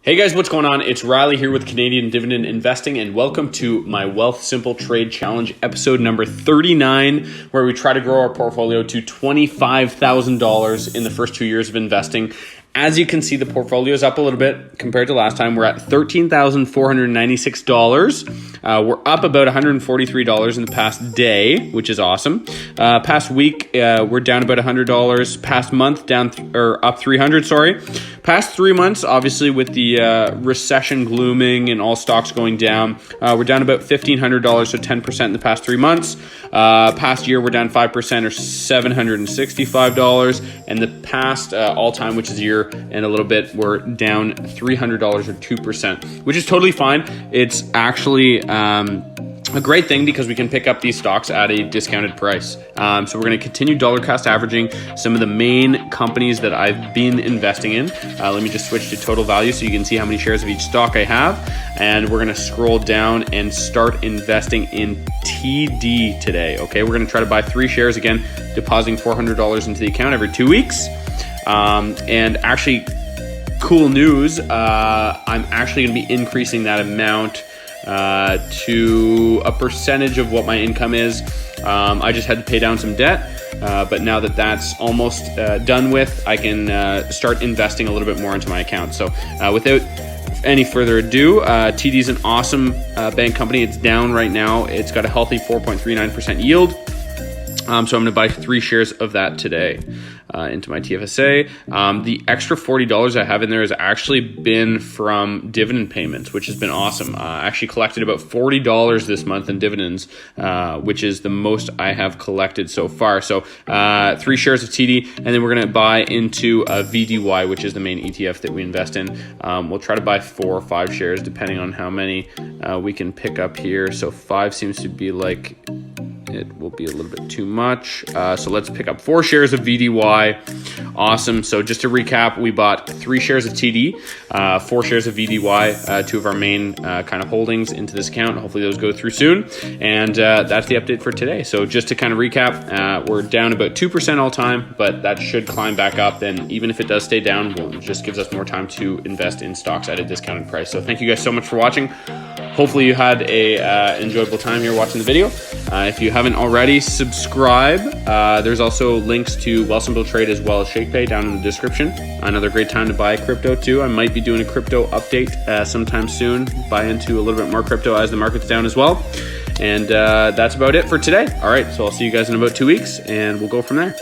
Hey guys, what's going on? It's Riley here with Canadian Dividend Investing, and welcome to my Wealthsimple Trade Challenge episode number 39, where we try to grow our portfolio to $25,000 in the first 2 years of investing. As you can see, the portfolio is up a little bit compared to last time. We're at $13,496. We're up about $143 in the past day, which is awesome. Past week, we're down about $100. Past month, up 300. Sorry. Past 3 months, obviously with the recession glooming and all stocks going down, we're down about $1,500, so 10% in the past 3 months. Past year, we're down 5% or $765. And the past all-time, which is a year and a little bit, we're down $300 or 2%, which is totally fine. It's actually a great thing because we can pick up these stocks at a discounted price. So we're going to continue dollar cost averaging some of the main companies that I've been investing in. Let me just switch to total value so you can see how many shares of each stock I have. And we're going to scroll down and start investing in TD today. Okay, we're going to try to buy 3 shares again, depositing $400 into the account every 2 weeks. And actually, cool news, I'm actually going to be increasing that amount to a percentage of what my income is. I just had to pay down some debt, but now that that's almost done with, I can start investing a little bit more into my account. So without any further ado, TD is an awesome bank company. It's down right now. It's got a healthy 4.39% yield. So I'm going to buy 3 shares of that today into my TFSA. The extra $40 I have in there has actually been from dividend payments, which has been awesome. I actually collected about $40 this month in dividends, which is the most I have collected so far. So 3 shares of TD, and then we're going to buy into VDY, which is the main ETF that we invest in. We'll try to buy 4 or 5 shares depending on how many we can pick up here. So 5 seems to be like it will be a little bit too much. So let's pick up 4 shares of VDY. Awesome. So just to recap, we bought 3 shares of TD, 4 shares of VDY, 2 of our main kind of holdings into this account. Hopefully those go through soon. And that's the update for today. So just to kind of recap, we're down about 2% all time, but that should climb back up. And even if it does stay down, it just gives us more time to invest in stocks at a discounted price. So thank you guys so much for watching. Hopefully you had a enjoyable time here watching the video. If you haven't already, subscribe. There's also links to Wealthsimple Trade as well as Shakepay down in the description. Another great time to buy crypto too. I might be doing a crypto update sometime soon. Buy into a little bit more crypto as the market's down as well. And that's about it for today. All right, so I'll see you guys in about 2 weeks and we'll go from there.